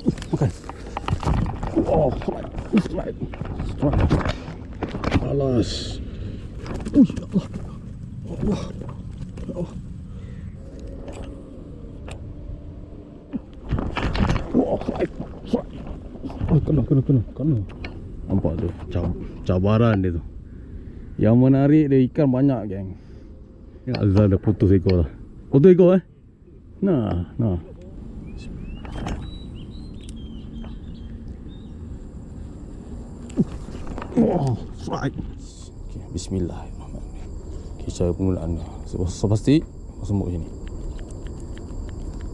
Makan. Oh, strike. Alas. Ya Allah. Allah. Oh. Oh, strike. Oh, kena. Nampak tu, cabaran dia tu. Yang menarik dia ikan banyak, geng. Ya, Azhar dah putus ekor lah. Putus ekor Nah. Oh, strike. Okay, bismillahirrahmanirrahim. Okay, cara permulaan dia. Sepasti semut sini.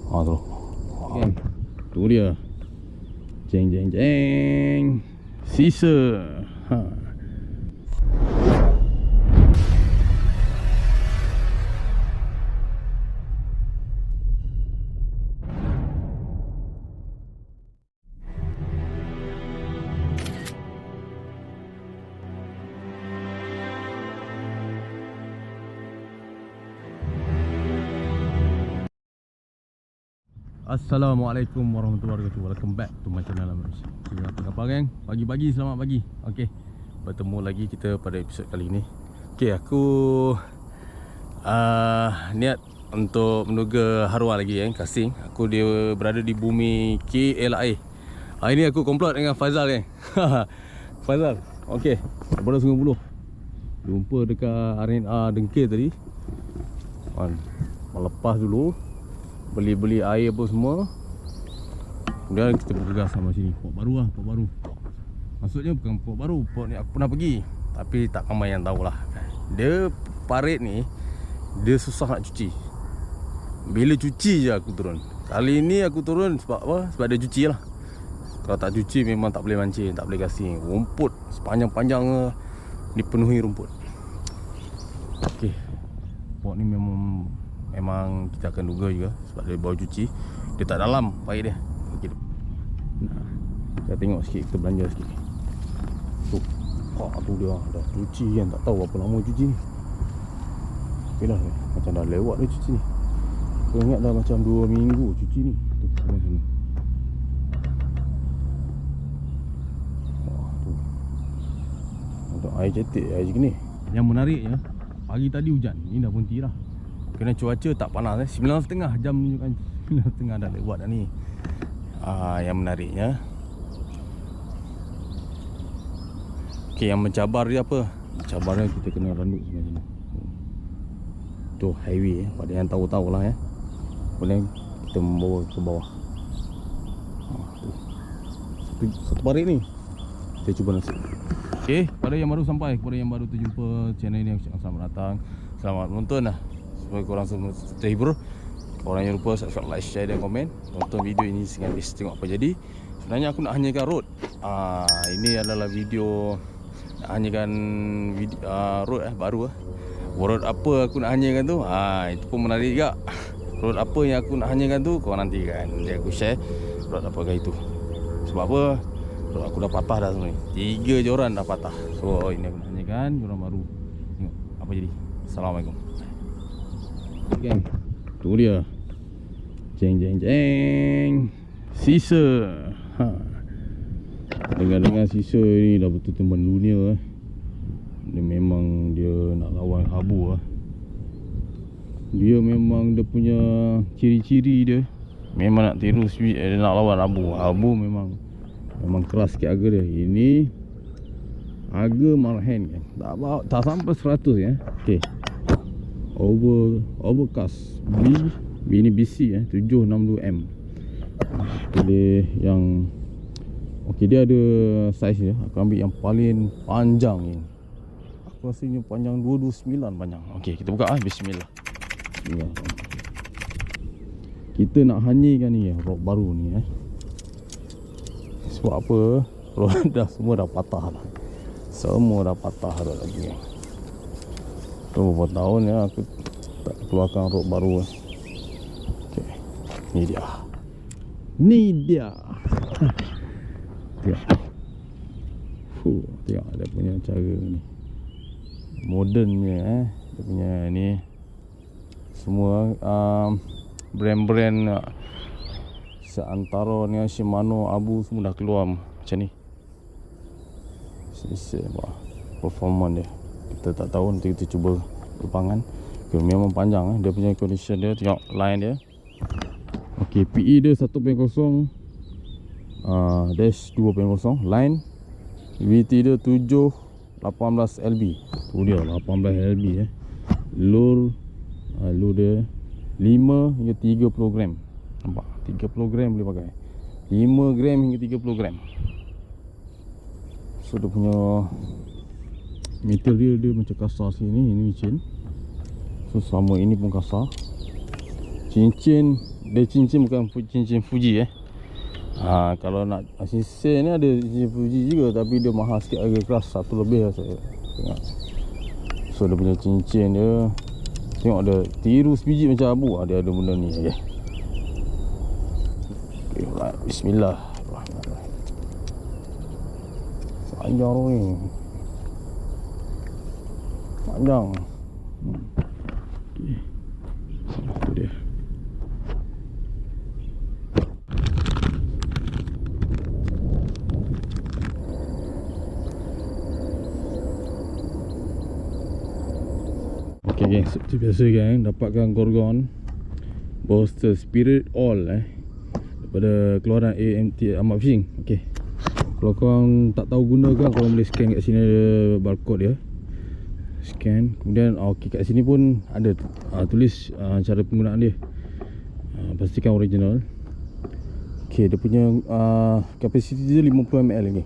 Tu. Okay. Tu dia. Jeng. Sisa. Assalamualaikum warahmatullahi wabarakatuh. Welcome back to my channel. Apa geng? Pagi-pagi, selamat pagi. Okey, bertemu lagi kita pada episod kali ni. Okey, aku niat untuk menduga haruah lagi casting. Aku dia berada di bumi KLA. Hari ni aku komplot dengan Fazal geng. Fazal, okey, daripada Sungai Buloh. Jumpa dekat arena Dengkir tadi. Melepas dulu, beli air apa semua. Kemudian kita bergegas sama sini. Port baru. Maksudnya bukan port baru, port ni aku pernah pergi, tapi tak ramai yang tahulah. Dia parit ni, dia susah nak cuci. Bila cuci je aku turun. Kali ni aku turun sebab apa? Sebab dia cuci lah. Kalau tak cuci memang tak boleh mancing, tak boleh casting. Rumput sepanjang-panjang dipenuhi rumput. Okey, port ni memang kita akan duga juga sebab dia bau cuci. Dia tak dalam parit dia. Okey. Nah, kita tengok sikit, kita belanja sikit. Tu dia dah cuci kan, tak tahu berapa lama cuci ni. Okey dah, macam dah lewat dah cuci ni. Aku ingat dah macam 2 minggu cuci ni. Tu sini. Tu. Untuk air cetek, air segini. Yang menariknya, pagi tadi hujan. Ni dah berhenti dah. Kena cuaca tak panas 9.30 jam menunjukkan 9.30 dah lewat dah ni. Yang menariknya, okey, yang mencabar dia apa? Mencabarnya kita kena randuk sebelah sini. Tu highway pada yang tahu-tahulah ya. Kemudian kita membawa ke bawah. Satu parit ni kita cuba nasib. Okey, pada yang baru sampai, kepada yang baru terjumpa channel ini, aku cakap selamat datang, selamat menonton lah. Semoga korang semua terhibur. Korang jangan lupa subscribe, like, share dan komen. Tonton video ini sehingga habis, tengok apa jadi. Sebenarnya aku nak hanyakan road. Ini adalah video nak hanyakan road baru Road apa aku nak hanyakan tu, itu pun menarik juga. Road apa yang aku nak hanyakan tu, korang nantikan. Nanti aku share road apakah itu. Sebab apa? Road aku dah patah dah semua ni. 3 joran dah patah. So ini aku nak hanyakan joran baru. Tengok apa jadi. Assalamualaikum. Gang, tu dia. Jeng. Sisa. Dengar sisa ni dah betul teman dunia Dia memang dia nak lawan abu Dia memang dia punya ciri-ciri dia memang nak tiru speed, dia nak lawan abu. Abu memang keras sikit harga dia. Ini harga marhen kan. Tak sampai 100 ya. Okey. Overcast ini BC 762M. Pilih yang okey, dia ada saiz dia. Aku ambil yang paling panjang ni. Aku rasanya panjang 229 panjang. Okey, kita buka bismillah. Kita nak hanyikan ni rod baru ni Sebab apa? Rod dah semua dah patah lah. Semua dah patah rod lagi. Berapa tahun aku tak keluarkan rod baru. Okey, ni dia. Tengok dia punya cara ni, modernnya dia punya ni. Semua brand-brand seantara ni Shimano, Abu semua dah keluar macam ni. Sisa performance dia kita tak tahu, nanti kita cuba lepangan. Okay, memang panjang dia punya condition dia. Tengok line dia. Ok, PE dia 1.0, dash 2.0, line VT dia 7 18 LB. Tu dia 18 LB lure dia 5 hingga 30 gram. Nampak 30 gram boleh pakai, 5 gram hingga 30 gram. So dia punya material dia macam kasar sini. Ini cincin. So sama ini pun kasar. Cincin dia, cincin bukan cincin Fuji kalau nak cincin ni ada cincin Fuji juga, tapi dia mahal sikit, harga keras 1 lebih lah saya tengok. So dia punya cincin dia, tengok ada tiru sebiji macam Abu. Dia ada benda ni. Okay, right. Bismillahirrahmanirrahim. Panjang ni, panjang. Okay, tu dia. Ok geng, seperti biasa geng, dapatkan Gorgon Boaster Spirit All daripada keluaran AMT Ahmad Fishing. Ok, kalau korang tak tahu guna kan, korang boleh scan kat sini, ada barcode dia. Scan, kemudian ok, kat sini pun ada tulis cara penggunaan dia. Pastikan original. Ok, dia punya kapasiti dia 50 ml lagi.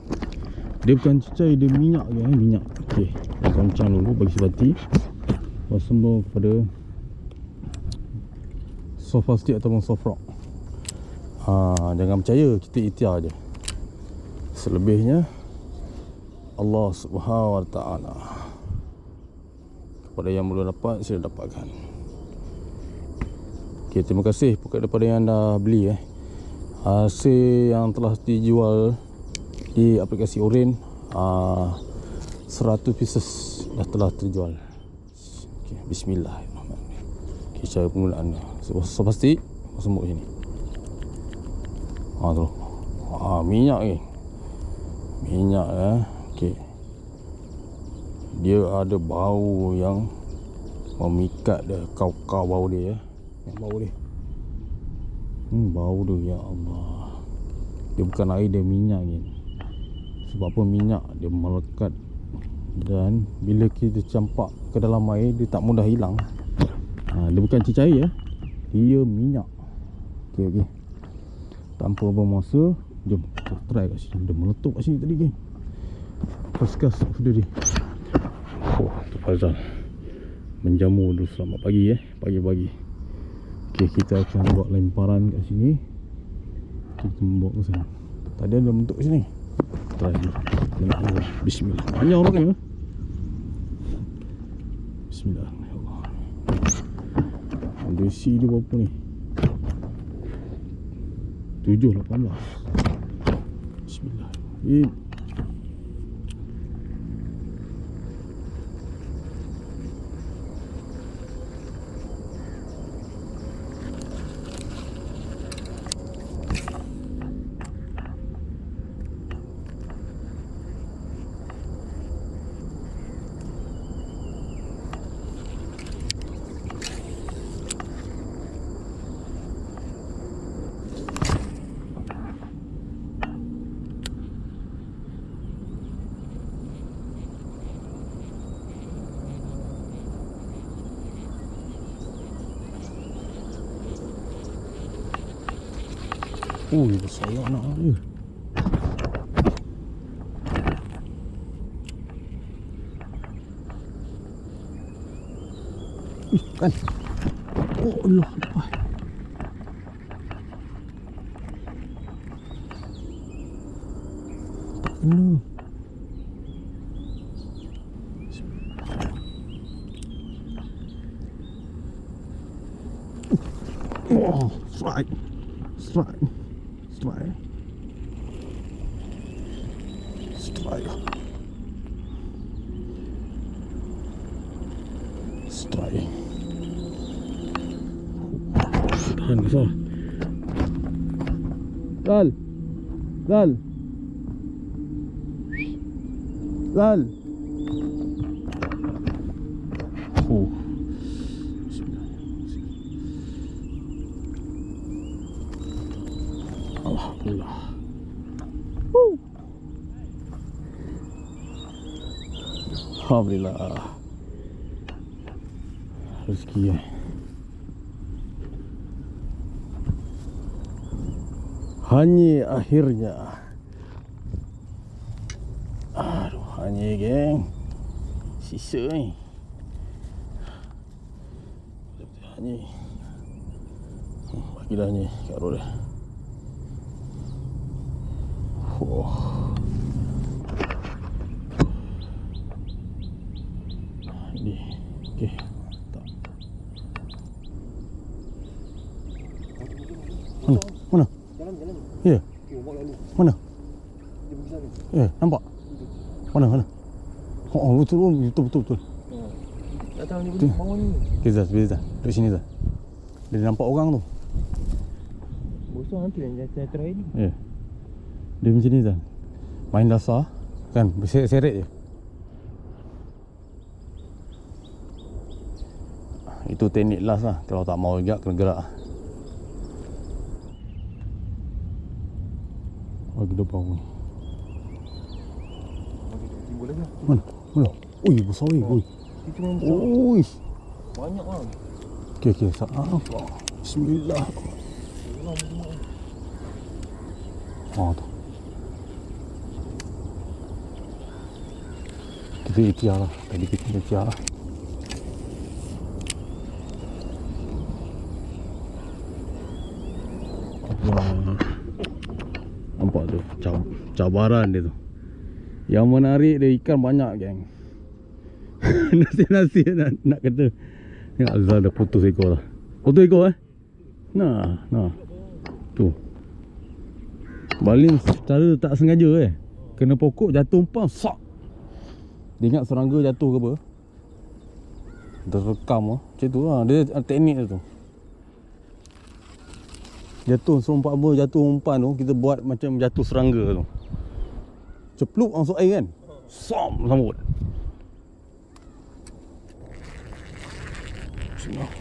Dia bukan cecair, dia minyak geng, minyak. Ok, goncang dulu bagi sebati. Sembung kepada soft plastic ataupun soft rock. Jangan percaya, kita ikhtiar je. Selebihnya Allah Subhanahu Wa Taala. Kepada yang belum dapat, sila dapatkan. Okay, terima kasih kepada yang dah beli hasil yang telah dijual di aplikasi Orin. 100 pieces dah telah terjual. Okay, bismillahirrahmanirrahim. Okay, cara penggunaan dia. So pasti sembuk sini. Tu. Minyak ni. Minyak Okey. Dia ada bau yang memikat dia, kau bau dia Yang bau dia. Bau dia, ya Allah. Dia bukan air, dia minyak ni. Sebab apa minyak dia melekat, dan bila kita campak ke dalam air, dia tak mudah hilang. Dia bukan cecair dia minyak. Okey. Tanpa bermasa, jom kita try kat sini. Dia meletup kat sini tadi geng. First class video dia. Tu Fazal menjamu dulu. Selamat pagi pagi-pagi. Okey, kita akan buat lemparan kat sini. Kita membawa ke sana. Tadi ada bentuk sini. Try dulu. Bismillah. Panjang orang ni. Bismillahirrahmanirrahim. Desi dia berapa ni? 7, 18. Bismillahirrahmanirrahim. Besar anak dia. Kan. Oh Allah. Tak kena. Oh, strike. Strike. Tahan besar. Zal. Zal. Zal. Oh. Alhamdulillah. Alhamdulillah. Rezeki hanya akhirnya. Aduh, hanya geng. Sisa ni. Hanya. Bagi dah ni kat roda. Oh. Ini. Okey. Mana? Jalan. Ya. Bawa lalu. Mana? Dia pergi sana. Nampak? Mana? Oh, betul. Datang ni pergi bawah ni. Okay, Zaz, Zaz. Duduk sini, Zaz. Dia nampak orang tu. Bosong nanti yang saya try ni. Ya. Dia macam ni, Zaz. Main dasar. Kan, berseret-seret je. Itu teknik last lah. Kalau tak mau juga, kena gerak lah. Bagi dia bawah ni. Timbul lagi. Mana? Ui, besar weh. Ui. Itu memang besar. Ui. Banyak lah. Okey. Sabar. Bismillah. Oh, tu. Kita ikhtiar lah. Tadi kita ikhtiar lah. Nampak tu cabaran dia tu. Yang menarik dia ikan banyak, geng. Nasi nak kata. Tengok Azal dah putus ekor lah. Putus ekor Nah. Tu. Baling secara tak sengaja kena pokok, jatuh umpan, sak. Dia ingat serangga jatuh ke apa. Terekam macam tu lah. Dia teknik dia tu. Jatuh serumpak apa, jatuh umpan tu, kita buat macam jatuh serangga tu. Cepluk masuk air kan. Som sambut. Bismillah.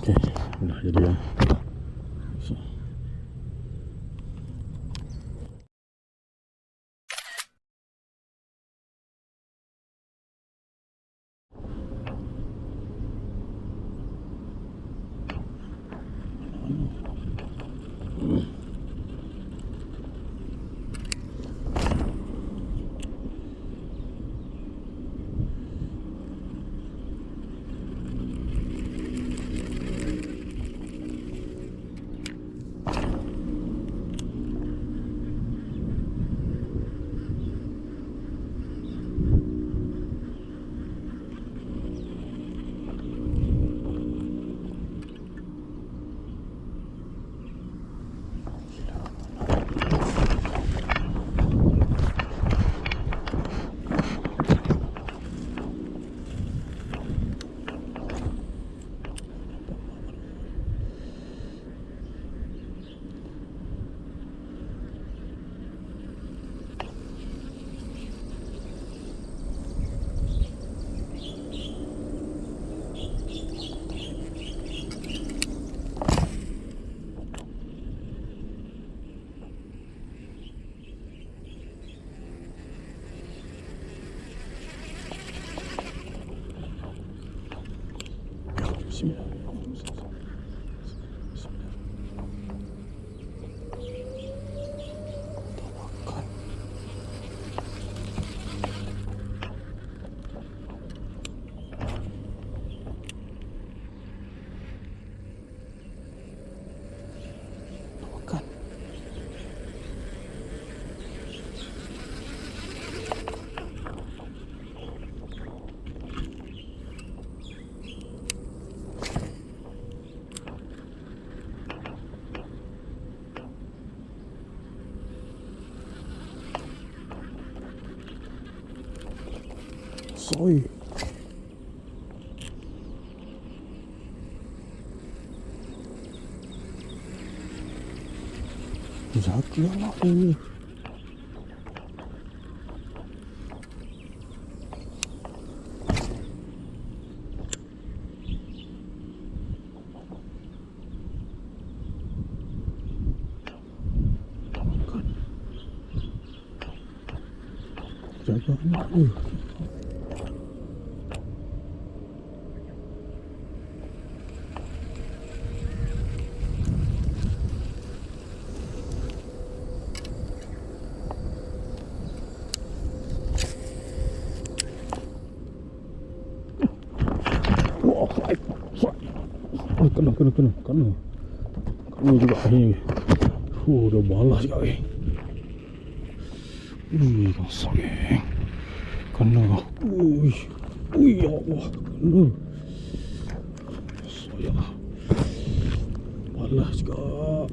Okey, dah jadi kan. Bismillah. Tawakkal. Tawakkal. besar oi. Jaga lah oi. Jaga anak oi. Kena juga ni. Dah balas juga eh. Basah geng. Kena. Ya Allah, kena. Saya balas juga.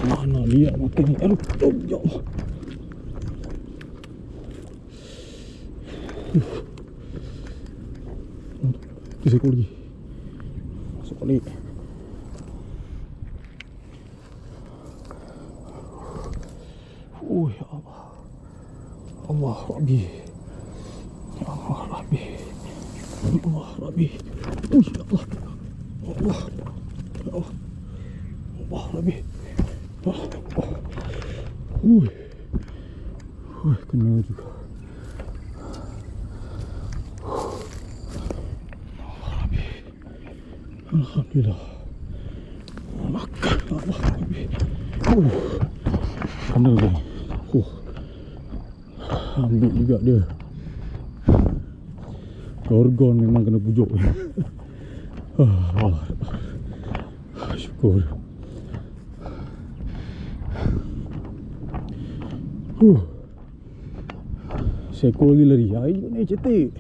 Mana lihat makan ni. Aduh, ya Allah. Seekor lagi. Masuk balik. Ya Allah. Allah Rabbi. Ya Allah Rabbi. Allah Rabbi. Ya Allah. Allah. Ya Allah. Allah Rabbi. Kena juga. Allah Rabbi. Alhamdulillah. Makan Allah Rabbi. Kena geng. Ambil juga dia. Gorgon memang kena pujuk. Syukur. Seekor lagi lari. Air ni cetek.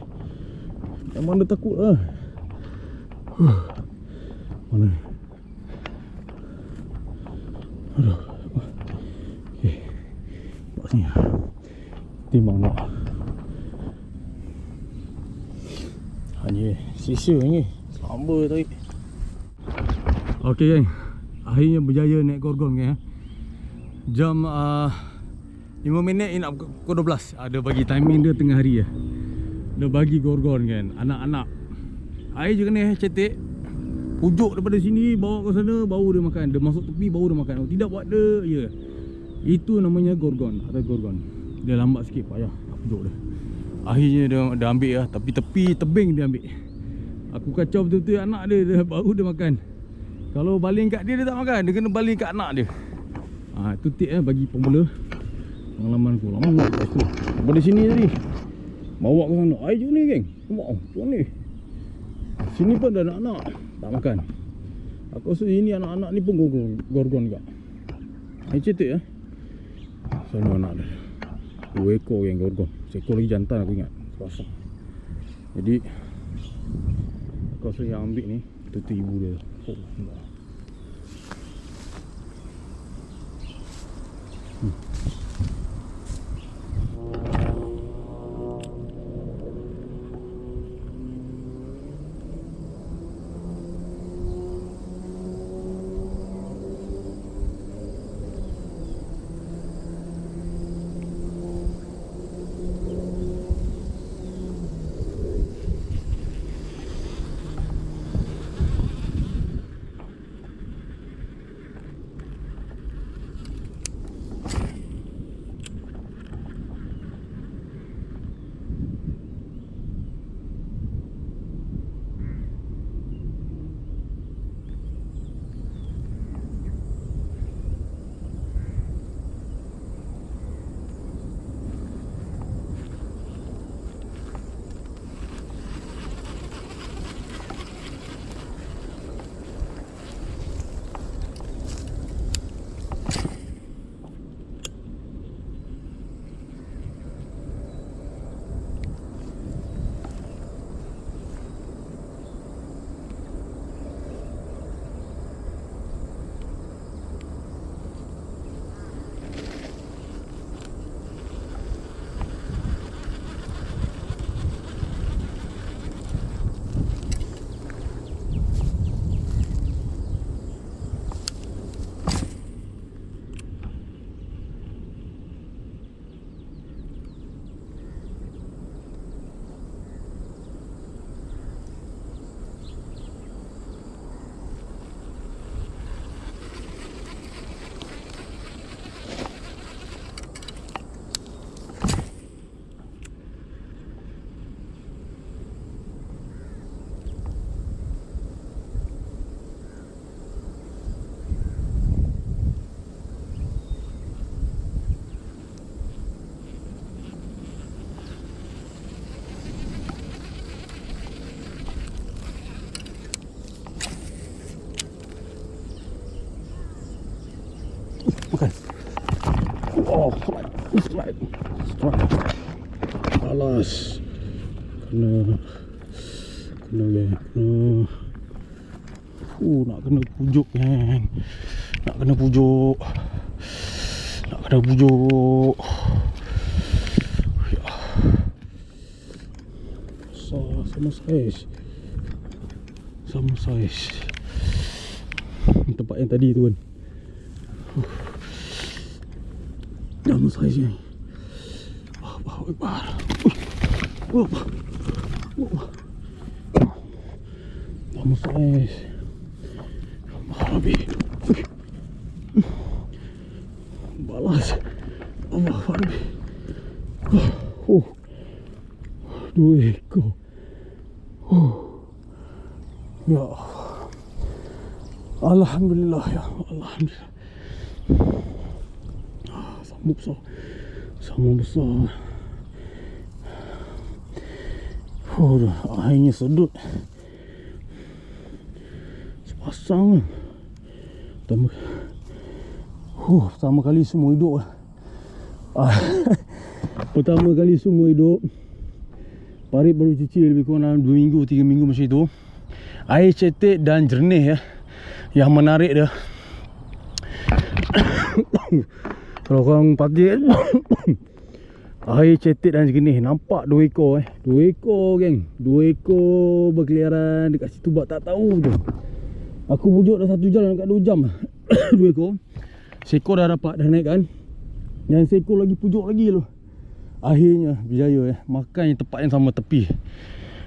Yang mana takut lah. Mana ni? Aduh. Okay. Buat sini lah. Timbang nak. Hanya sisa ni. Sambar tarik. Okey geng. Akhirnya berjaya naik Gorgon kan. Jam 5 minit nak pukul 12. Ada bagi timing dia tengah hari lah. Dia bagi Gorgon kan. Anak-anak. Air je kena cetek. Pujuk daripada sini bawa ke sana baru dia makan. Dia masuk tepi baru dia makan. Tidak buat dia ya. Itu namanya Gorgon. Ada Gorgon. Dia lambat sikit payah nak pujuk dia. Akhirnya dia ambil lah. Tapi tepi tebing dia ambil. Aku kacau betul-betul anak dia baru dia makan. Kalau baling kat dia tak makan. Dia kena baling kat anak dia. Itu tip bagi pemula. Pengalaman aku lama nak aku. Daripada sini tadi bawa ke sana. Air je ni geng. Tengok tuan ni. Sini pun ada anak-anak tak makan. Aku rasa ini anak-anak ni pun Gorgon juga. Air cetek sana anak dia. 2 ekor yang Gorgon. Seekor lagi jantan aku ingat. Pasang. Jadi aku rasa yang ambil ni itu ibu dia. Nampak. Makan. Oh, strike. Balas. Kena nak kena pujuk geng. Nak kena pujuk. Ya. Sama saiz. Tempat yang tadi tu kan. Sama saiz ni. Allahu Akbar. Sama saiz. Habis. Balas. Allah habis. Dua ekor. Ya. Alhamdulillah ya. Alhamdulillah. Sama besar. Airnya sedut. Sepasang. Pertama kali semua hidup. Pertama kali semua hidup. Parit baru cuci lebih kurang dalam 2 minggu 3 minggu macam itu. Air cetek dan jernih ya. Yang menarik dia. Kalau korang pakai air cetek dan jernih, nampak 2 ekor 2 ekor geng. 2 ekor berkeliaran dekat situ, buat tak tahu je. Aku pujuk dah 1 jam dekat 2 jam. 2 ekor. Seekor dah dapat, dah naik kan. Yang seekor lagi pujuk lagi tu. Akhirnya berjaya makan yang tempat yang sama tepi.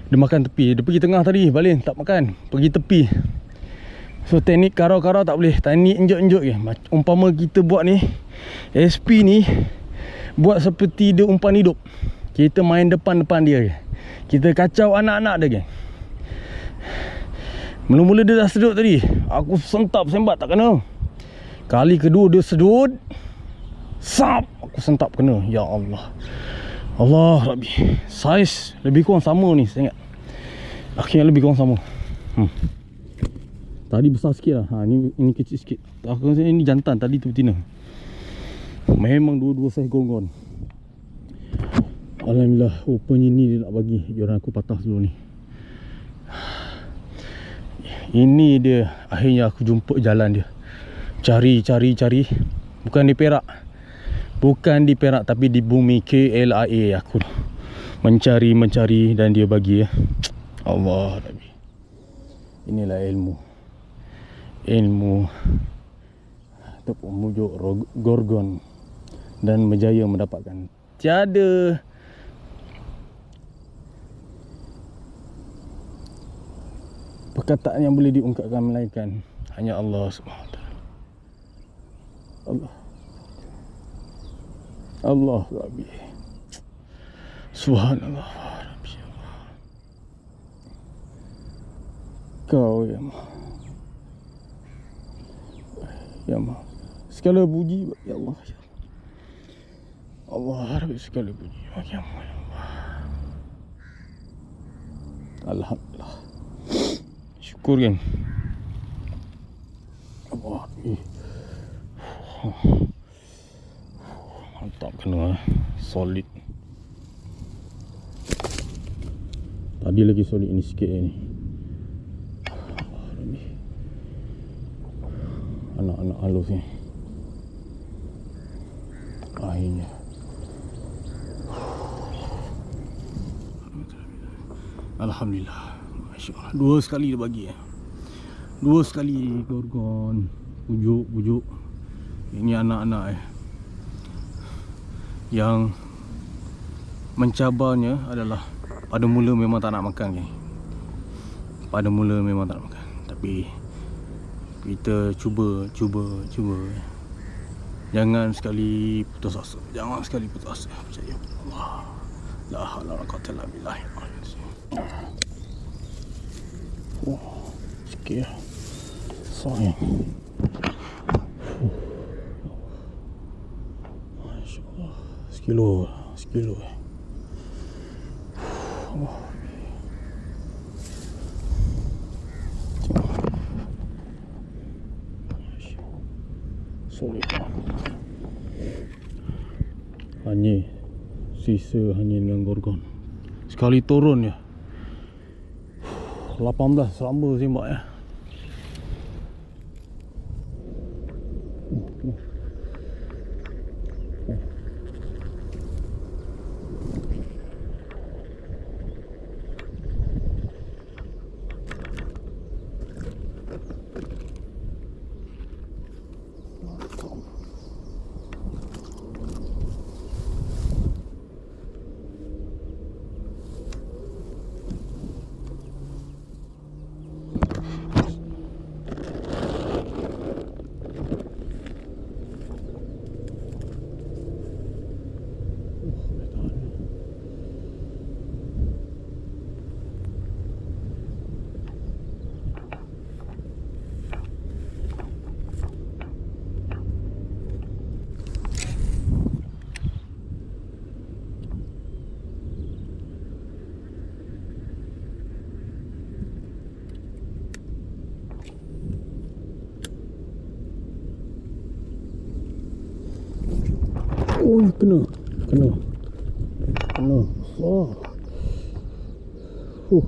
Dia makan tepi. Dia pergi tengah tadi, balik tak makan, pergi tepi. So teknik karau-karau tak boleh, teknik enjok-enjok je. Umpama kita buat ni, SP ni buat seperti dia umpan hidup. Kita main depan-depan dia je. Kita kacau anak-anak dia geng. Mula-mula dia dah sedut tadi, aku sentap sembat tak kena. Kali kedua dia sedut, sap, aku sentap kena. Ya Allah, Allah Rabbi. Saiz lebih kurang sama ni, saya ingat. Akhirnya lebih kurang sama. Tadi besar sikit lah. Ini kecil sikit. Aku rasa ini jantan, tadi tu betina. Memang dua-dua saiz gong-gong. Alhamdulillah. Rupanya ni dia nak bagi. Joran aku patah dulu ni. Ini dia. Akhirnya aku jumpa jalan dia. Cari. Bukan di Perak. Bukan di Perak, tapi di bumi KLIA aku mencari dan dia bagi ya. Allah Rabbi. Inilah ilmu untuk memujuk gorgon dan berjaya mendapatkan. Tiada perkataan yang boleh diungkapkan melainkan hanya Allah SWT. Allah Rabbi. Subhanallah Rabbi. Kau ya Allah. Ya Allah. Segala puji bagi Allah. Ya Allah Rabbi, segala puji bagi Allah. Ya Allah. Alhamdulillah. Syukur kan. Allah. Mantap kena. Solid. Tadi lagi solid, ini sikit ni. Anak-anak halus ni. Akhirnya. Alhamdulillah. Masya-Allah. 2 sekali dia bagi 2 sekali gorgon. Pujuk. Ini anak-anak yang mencabarnya adalah pada mula memang tak nak makan Pada mula memang tak nak makan. Tapi kita cuba. Jangan sekali putus asa. Percaya Allah. La haula wala quwwata illa billah. Sikit sayang. Masya-Allah. Sekilo. Solid. Hanyir. Sisa hanyir dengan gorgon. Sekali turun ya 18 selamba sembak ya. Oh, kena. Oh.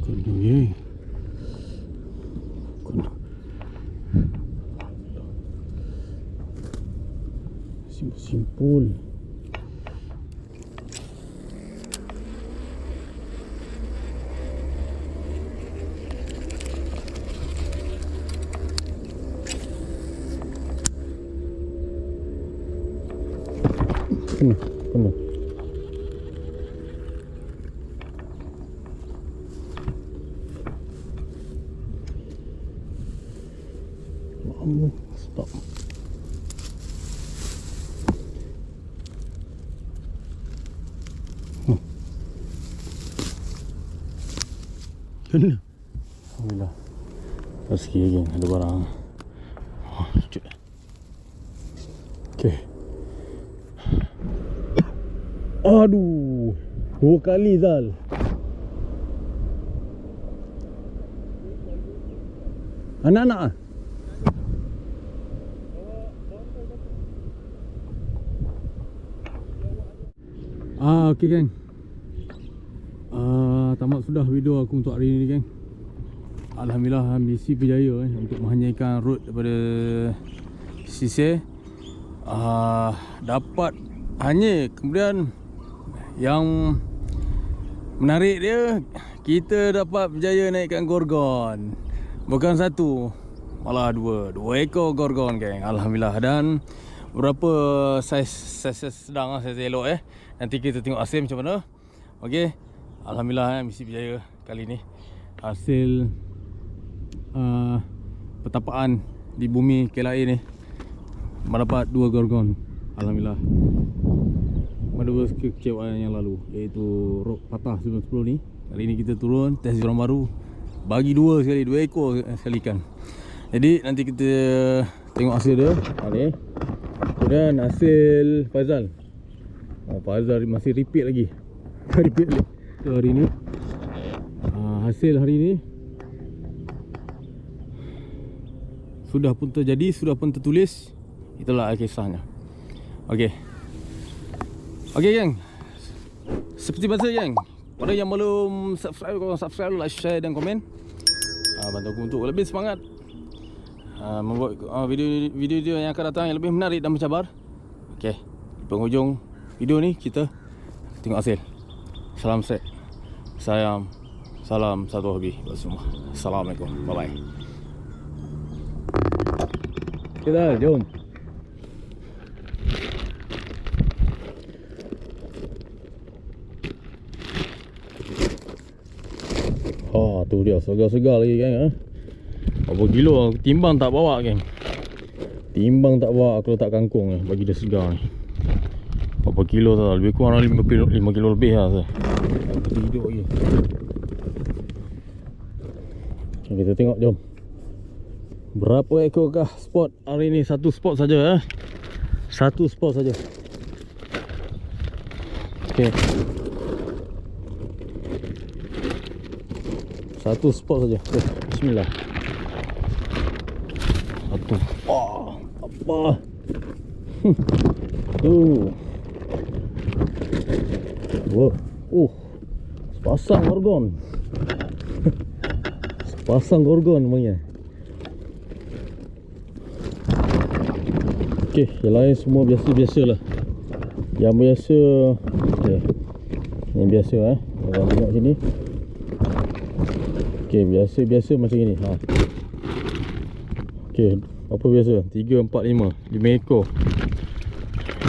Kena ye. Kena. Simpul. Kena. Lama. Stop. Kena. Alhamdulillah. Rezeki lagi ada barang. Sekejap. Okay. Aduh, 2 kali Zal. Anak-anak ah? Okey geng. Tamat sudah video aku untuk hari ini geng. Alhamdulillah misi berjaya untuk menghanyirkan road daripada sisir. Dapat hanyir. Kemudian yang menarik dia, kita dapat berjaya naikkan gorgon. Bukan satu, malah dua ekor gorgon geng. Alhamdulillah. Dan berapa saiz sedang, saiz elok Nanti kita tengok hasil macam mana. Okey. Alhamdulillah misi berjaya kali ni. Hasil pertapaan di bumi KLIA ni mendapat 2 gorgon. Alhamdulillah. Pada kekecewaan yang lalu, iaitu rok patah 910 ni. Kali ni kita turun test orang baru, bagi 2 ekor sekali ikan. Jadi nanti kita tengok hasil dia. Kemudian hasil Faizal. Faizal masih repeat lagi. Repeat lagi. So, hari ni hasil hari ni sudah pun terjadi, sudah pun tertulis. Itulah kisahnya. Okey. Okey geng. Seperti biasa geng, pada yang belum subscribe, korang subscribe, like, share dan komen. Bantu aku untuk lebih semangat membuat video yang akan datang yang lebih menarik dan mencabar. Okey. Di penghujung video ni kita tengok hasil. Salam set. Salam satu hobi buat semua. Assalamualaikum. Bye bye. Kita jom. Tu dia segar-segar lagi geng. Berapa kilo timbang tak bawa geng. Timbang tak bawa aku letak kangkung bagi dia segar ni. Berapa kilo tak, lebih kurang 5 kilo lebih lah. Kita hidup lagi. Kita tengok jom. Berapa ekor kah spot hari ni? Satu spot saja Satu spot saja. Okey. Satu spot saja. Bismillah. Satu. Wah, apa? Tuh. Wah, sepasang gorgon. Sepasang gorgon namanya. Okey, yang lain semua biasa-biasa lah. Yang biasa, okey. Yang biasa Orang tengok sini. Okey, biasa-biasa macam ni. Okey, apa biasa? 3, 4, 5. 5 ekor.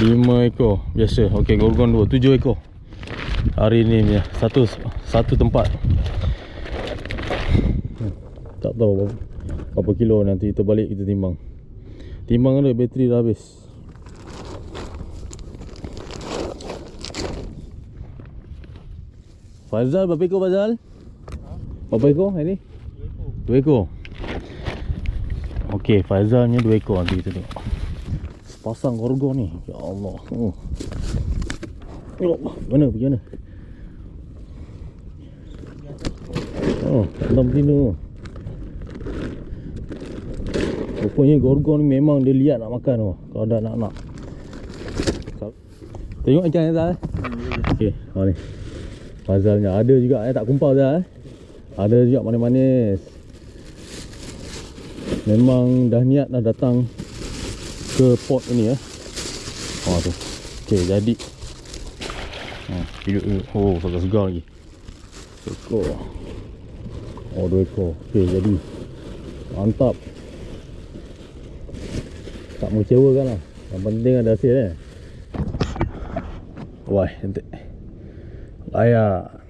5 ekor biasa. Okey, gorgon 2, 7 ekor. Hari ni punya satu tempat. Tak tahu berapa kilo, nanti kita balik kita timbang. Timbang ada, bateri dah habis. Fazal, berapa ekor Fazal? Berapa ekor hari ni? 2 ekor. Okey, Fazal punya 2 ekor, nanti kita tengok. Sepasang gorgon ni. Ya Allah. Mana pergi mana? Dalam betina. Rupanya gorgon ni memang dia liat nak makan tu. Kalau dah nak. Tengok ikan Fazal. Okey, ni Fazalnya ada juga tak kumpul dah. Ada juga manis-manis. Memang dah niat dah datang ke pot ni tu. Okey, jadi. Hidup. Segar-segar lagi. Ekor. 2 ekor. Okey, jadi. Mantap. Tak mengecewakan lah. Yang penting ada hasil Wah, cantik. Layak.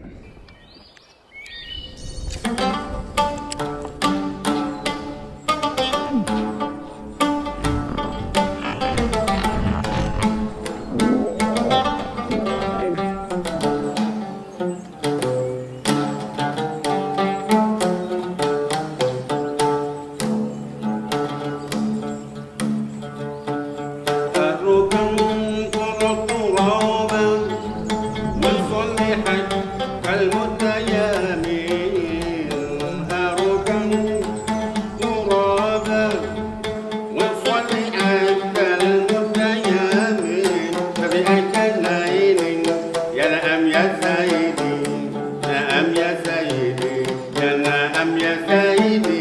يا سيدي